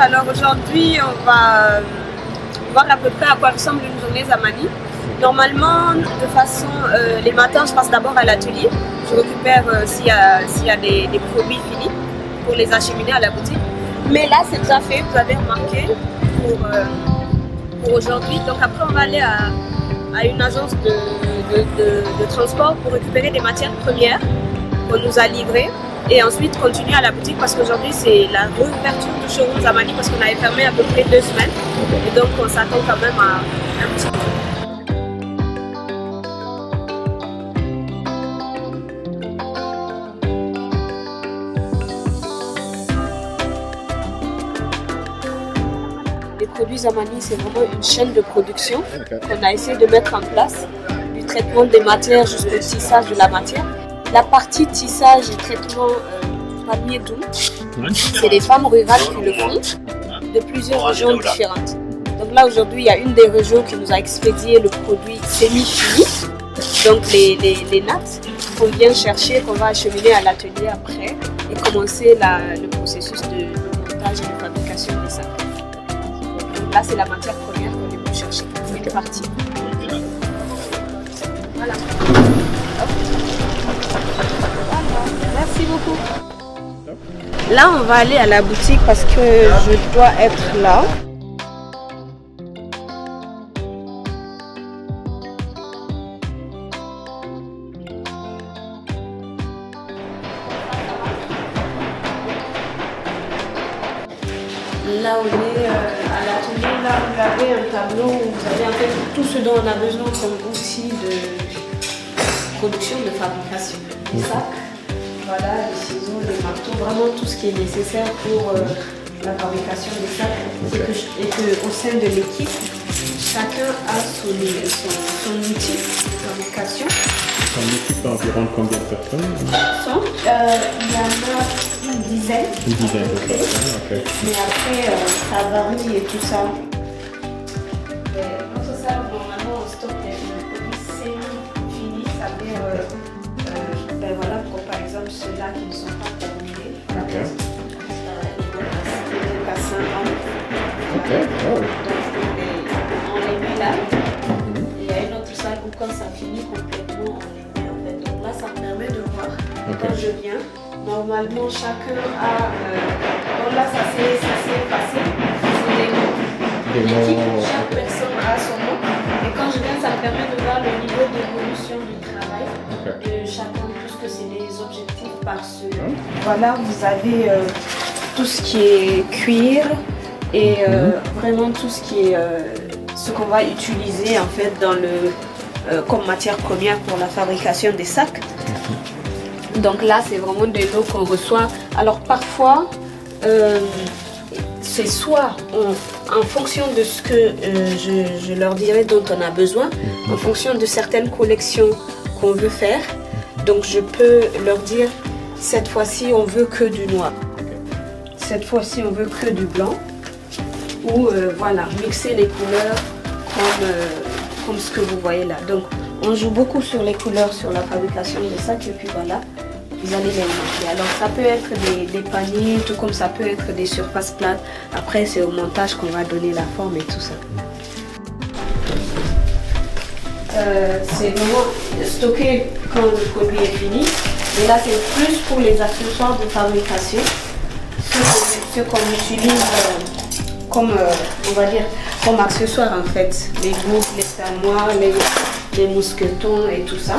Alors aujourd'hui, on va voir à peu près à quoi ressemble une journée Zamani. Normalement, de façon, les matins, je passe d'abord à l'atelier. Je récupère s'il y a des produits finis pour les acheminer à la boutique. Mais là, c'est déjà fait, vous avez remarqué, pour aujourd'hui. Donc après, on va aller à une agence de transport pour récupérer des matières premières qu'on nous a livrées. Et ensuite continuer à la boutique parce qu'aujourd'hui c'est la réouverture du showroom Zamani parce qu'on avait fermé à peu près 2 semaines. Et donc on s'attend quand même à un petit peu. Les produits Zamani, c'est vraiment une chaîne de production qu'on a essayé de mettre en place, du traitement des matières jusqu'au tissage de la matière. La partie tissage et traitement du palmier doux, c'est les femmes rurales qui le font de plusieurs régions différentes. Donc là aujourd'hui, il y a une des régions qui nous a expédié le produit semi-fini, donc les nattes qu'on vient chercher, qu'on va acheminer à l'atelier après et commencer le processus de montage et de fabrication des sacs. Donc là, c'est la matière première qu'on est venu chercher, une partie. Voilà. Merci beaucoup. Là, on va aller à la boutique parce que je dois être là. Là, on est à l'atelier. Là, vous avez un tableau où vous avez en fait tout ce dont on a besoin comme outil de production, de fabrication. Des sacs, voilà, les ciseaux, les marteaux, vraiment tout ce qui est nécessaire pour la fabrication des sacs. Et que au sein de l'équipe, chacun a son outil de fabrication. Ton équipe a environ combien de personnes? Il y en a une dizaine. Une dizaine de personnes, ok. Mais après, ça varie et tout ça. Dans tout ça, normalement, on stocke les produits semi-finis, ça veut dire, voilà, pour par exemple ceux-là qui ne sont pas terminés. Ok. Ils vont passer un an. Ok, oh. Donc, on les met là. Il y a une autre salle où quand ça finit complètement, on les met en fait. Donc là, ça me permet de voir quand je viens. Normalement, chacun a. Donc là, ça s'est passé. C'est des mots. L'équipe, chaque personne a son nom. Et quand je viens, ça me permet de voir le niveau d'évolution du travail de chacun, puisque c'est des objectifs par semaine. Voilà, vous avez tout ce qui est cuir et vraiment tout ce qui est ce qu'on va utiliser en fait dans comme matière première pour la fabrication des sacs. Donc là, c'est vraiment des lots qu'on reçoit. Alors parfois, c'est soit en fonction de ce que je leur dirai dont on a besoin, en fonction de certaines collections qu'on veut faire. Donc je peux leur dire, cette fois-ci, on veut que du noir. Cette fois-ci, on veut que du blanc. Ou voilà, mixer les couleurs comme ce que vous voyez là. Donc on joue beaucoup sur les couleurs, sur la fabrication des sacs et puis voilà, vous allez les monter. Alors ça peut être des paniers, tout comme ça peut être des surfaces plates. Après c'est au montage qu'on va donner la forme et tout ça. C'est vraiment stocké quand le produit est fini. Et là c'est plus pour les accessoires de fabrication. Ce qu'on utilise comme, on va dire, comme accessoires en fait. Les boucles, les fermoirs, les mousquetons et tout ça.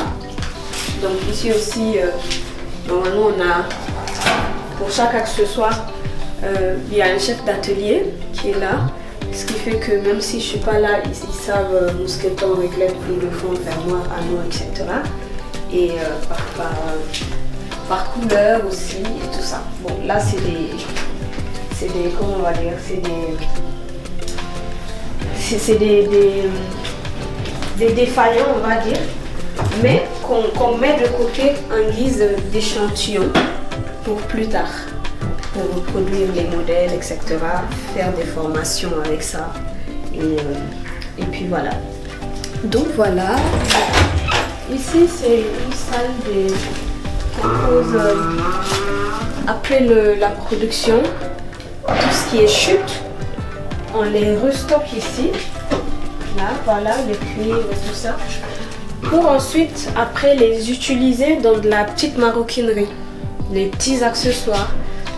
Donc ici aussi, normalement on a, pour chaque accessoire, il y a un chef d'atelier qui est là. Ce qui fait que même si je ne suis pas là, ils savent mousqueton, réglette, ils le font, fermoir, anneau, etc. Et par couleur aussi et tout ça. Bon là c'est des comment on va dire, c'est des défaillants on va dire, mais qu'on met de côté en guise d'échantillon pour plus tard, pour reproduire les modèles, etc., faire des formations avec ça et puis voilà. Donc voilà, ici c'est une salle qu'on pose après la production. Tout ce qui est chute, on les restocke ici. Là, voilà, les cuivres et tout ça. Pour ensuite, après, les utiliser dans de la petite maroquinerie. Les petits accessoires.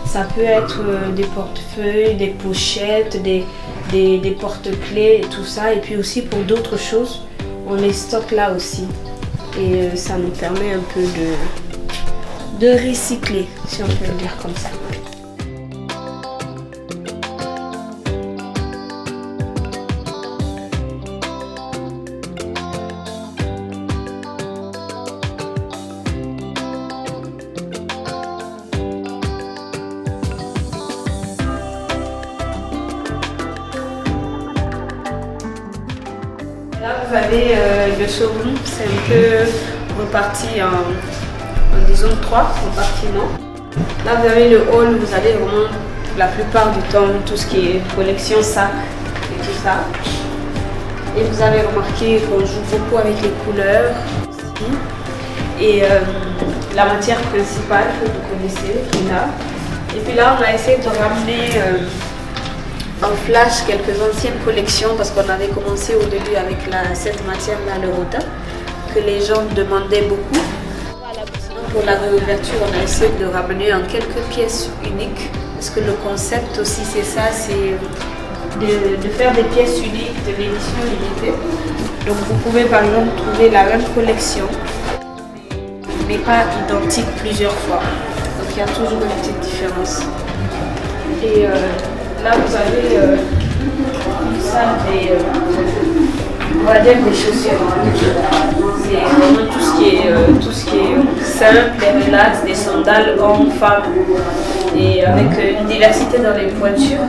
Ça peut être des portefeuilles, des pochettes, des porte-clés et tout ça. Et puis aussi pour d'autres choses, on les stocke là aussi. Et ça nous permet un peu de recycler, si on peut le dire comme ça. Là, vous avez le showroom, c'est un peu reparti en disons 3 compartiments. Là, vous avez le hall, vous avez vraiment la plupart du temps tout ce qui est collection sac et tout ça. Et vous avez remarqué qu'on joue beaucoup avec les couleurs aussi. Et la matière principale que vous connaissez, qui est là. Et puis là, on a essayé de ramener en flash quelques anciennes collections parce qu'on avait commencé au début avec cette matière-là, le rota, que les gens demandaient beaucoup. Pour la réouverture, on a essayé de ramener en quelques pièces uniques parce que le concept aussi c'est ça, c'est de faire des pièces uniques, de l'édition limitée. Donc vous pouvez par exemple trouver la même collection mais pas identique plusieurs fois. Donc il y a toujours une petite différence. Et là vous avez ça, on va dire des chaussures. C'est vraiment tout ce qui est simple et relax, des sandales hommes, femmes, et avec une diversité dans les pointures.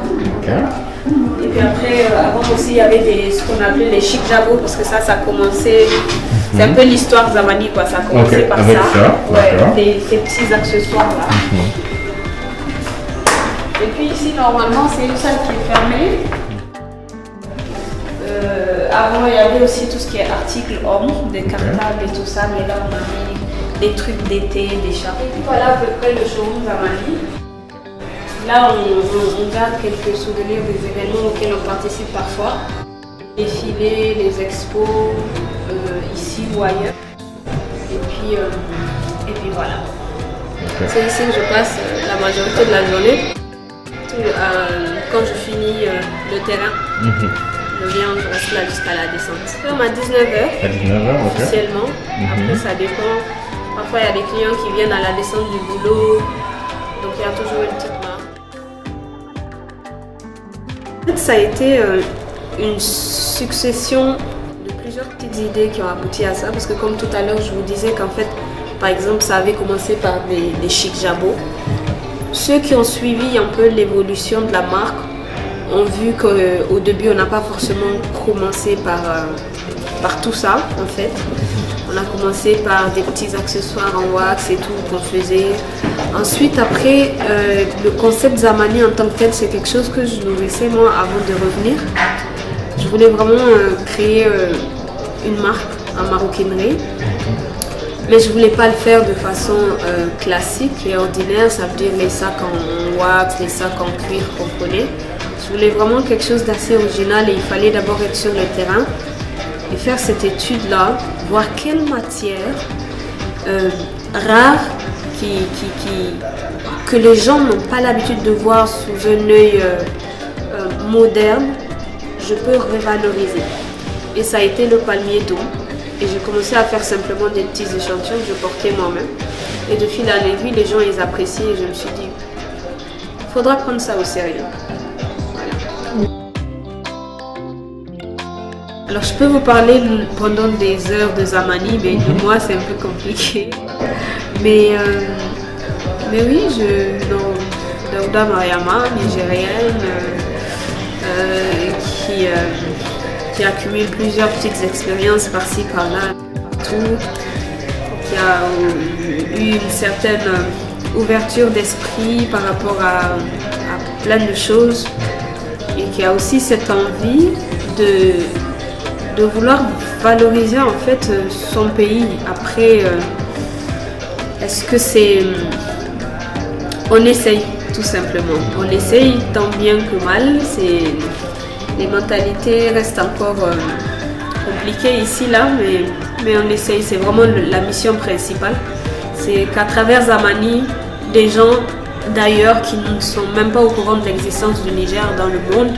Et puis après, avant aussi, il y avait ce qu'on appelait les chic jabos, parce que ça a commencé, c'est un peu l'histoire Zamani, quoi. Ça a commencé par ça, ouais, ces petits accessoires là. Et puis ici, normalement, c'est une salle qui est fermée. Avant, il y avait aussi tout ce qui est articles hommes, des cartables et tout ça, mais là, on a mis des trucs d'été, des chats. Et puis voilà à peu près le showroom Zamani. Là, on garde quelques souvenirs des événements auxquels on participe parfois. Les défilés, les expos, ici ou ailleurs. Et puis voilà. C'est ici que je passe la majorité de la journée. Quand je finis le terrain. Je viens, je reste là jusqu'à la descente. Je ferme à 19h. À 19h, ok. Officiellement. Après, ça dépend. Parfois, il y a des clients qui viennent à la descente du boulot. Donc, il y a toujours une petite marque. En fait, ça a été une succession de plusieurs petites idées qui ont abouti à ça. Parce que, comme tout à l'heure, je vous disais qu'en fait, par exemple, ça avait commencé par des chic jabos. Ceux qui ont suivi un peu l'évolution de la marque ont vu qu'au début, on n'a pas forcément commencé par tout ça, en fait. On a commencé par des petits accessoires en wax et tout qu'on faisait. Ensuite, après, le concept Zamani en tant que tel, c'est quelque chose que je nourrissais moi avant de revenir. Je voulais vraiment créer une marque en maroquinerie. Mais je ne voulais pas le faire de façon classique et ordinaire, ça veut dire les sacs en wax, les sacs en cuir qu'on connaît. Je voulais vraiment quelque chose d'assez original et il fallait d'abord être sur le terrain et faire cette étude-là, voir quelle matière rare que les gens n'ont pas l'habitude de voir sous un œil moderne, je peux revaloriser. Et ça a été le palmier d'eau. Et j'ai commencé à faire simplement des petits échantillons que je portais moi-même. Et de fil en aiguille, les gens les appréciaient et je me suis dit, il faudra prendre ça au sérieux. Alors je peux vous parler pendant des heures de Zamani, mais pour moi c'est un peu compliqué. Mais oui, Daouda Mariama, nigérienne, qui accumule plusieurs petites expériences par-ci par-là, partout, qui a eu une certaine ouverture d'esprit par rapport à plein de choses et qui a aussi cette envie de vouloir valoriser en fait son pays. Après, est-ce que c'est... On essaye, tout simplement. On essaye tant bien que mal. Les mentalités restent encore compliquées ici, là, mais on essaye. C'est vraiment la mission principale. C'est qu'à travers Zamani, des gens d'ailleurs qui ne sont même pas au courant de l'existence du Niger dans le monde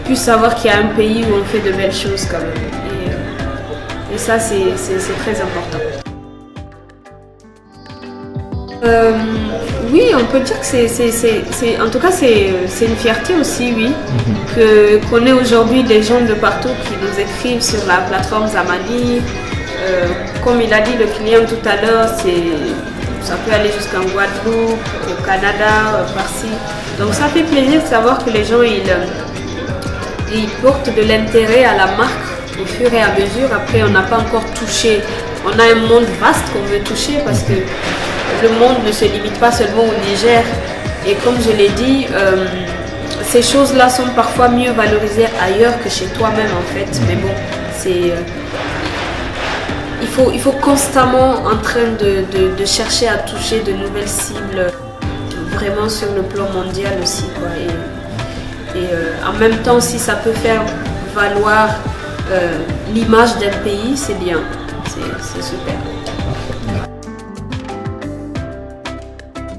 puissent savoir qu'il y a un pays où on fait de belles choses quand même. Et ça, c'est très important. Oui, on peut dire que en tout cas c'est une fierté aussi, oui, qu'on ait aujourd'hui des gens de partout qui nous écrivent sur la plateforme Zamani. Comme il a dit le client tout à l'heure, ça peut aller jusqu'en Guadeloupe, au Canada, par-ci. Donc ça fait plaisir de savoir que les gens ils portent de l'intérêt à la marque au fur et à mesure. Après, on n'a pas encore touché. On a un monde vaste qu'on veut toucher parce que le monde ne se limite pas seulement au Niger. Et comme je l'ai dit, ces choses-là sont parfois mieux valorisées ailleurs que chez toi-même en fait. Mais bon, il faut constamment en train de chercher à toucher de nouvelles cibles, vraiment sur le plan mondial aussi, quoi. Et en même temps, si ça peut faire valoir l'image d'un pays, c'est bien, c'est super.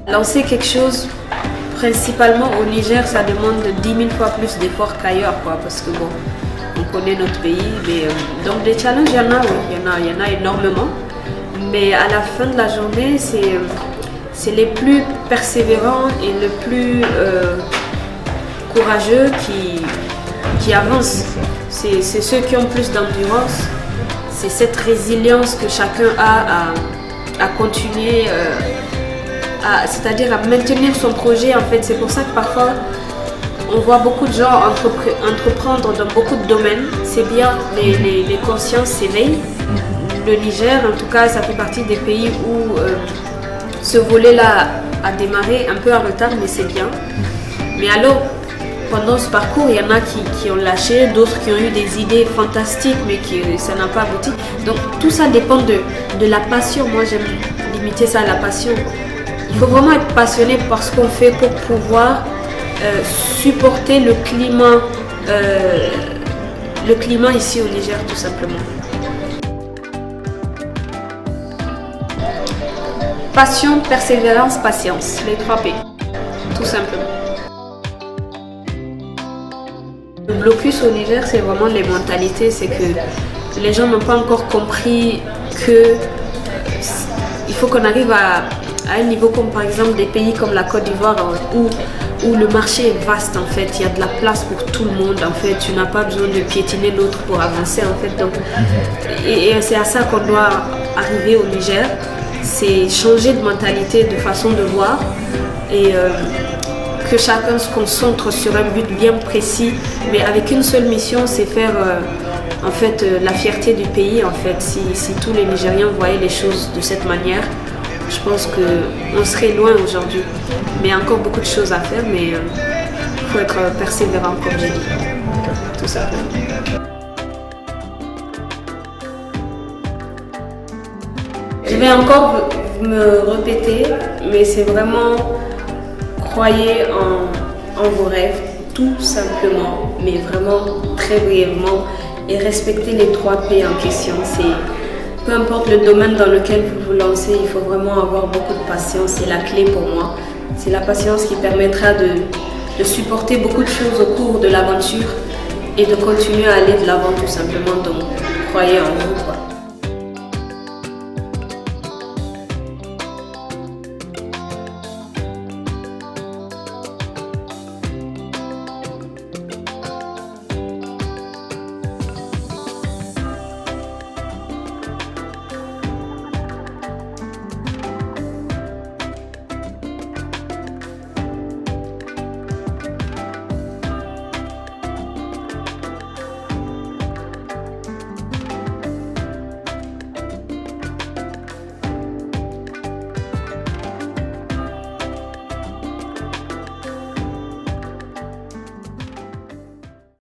Lancer quelque chose, principalement au Niger, ça demande 10 000 fois plus d'efforts qu'ailleurs, quoi, parce que bon, on connaît notre pays, mais donc des challenges, il y en a, oui, il y en a énormément, mais à la fin de la journée, c'est les plus persévérants et les plus courageux qui avancent. C'est ceux qui ont plus d'endurance, c'est cette résilience que chacun a à continuer, c'est-à-dire à maintenir son projet en fait. C'est pour ça que parfois on voit beaucoup de gens entreprendre dans beaucoup de domaines. C'est bien, les consciences s'éveillent. Le Niger, en tout cas, ça fait partie des pays où ce volet-là a démarré un peu en retard, mais c'est bien. Mais alors, pendant ce parcours, il y en a qui ont lâché, d'autres qui ont eu des idées fantastiques, mais ça n'a pas abouti. Donc tout ça dépend de la passion. Moi, j'aime limiter ça à la passion. Il faut vraiment être passionné par ce qu'on fait pour pouvoir supporter le climat ici au Niger, tout simplement. Passion, persévérance, patience, les 3 P, tout simplement. Le blocus au Niger, c'est vraiment les mentalités, c'est que les gens n'ont pas encore compris que il faut qu'on arrive à un niveau comme par exemple des pays comme la Côte d'Ivoire où le marché est vaste en fait, il y a de la place pour tout le monde en fait, tu n'as pas besoin de piétiner l'autre pour avancer en fait. Donc, et c'est à ça qu'on doit arriver au Niger, c'est changer de mentalité, de façon de voir et que chacun se concentre sur un but bien précis, mais avec une seule mission, c'est faire en fait la fierté du pays en fait. Si tous les Nigériens voyaient les choses de cette manière, je pense qu'on serait loin aujourd'hui. Mais il y a encore beaucoup de choses à faire, mais il faut être persévérant, comme j'ai dit. Tout simplement. Je vais encore me répéter, mais c'est vraiment croyez en vos rêves, tout simplement, mais vraiment très brièvement, et respectez les 3 P en question. Peu importe le domaine dans lequel vous vous lancez, il faut vraiment avoir beaucoup de patience. C'est la clé pour moi. C'est la patience qui permettra de supporter beaucoup de choses au cours de l'aventure et de continuer à aller de l'avant tout simplement. Donc, croyez en vous, quoi.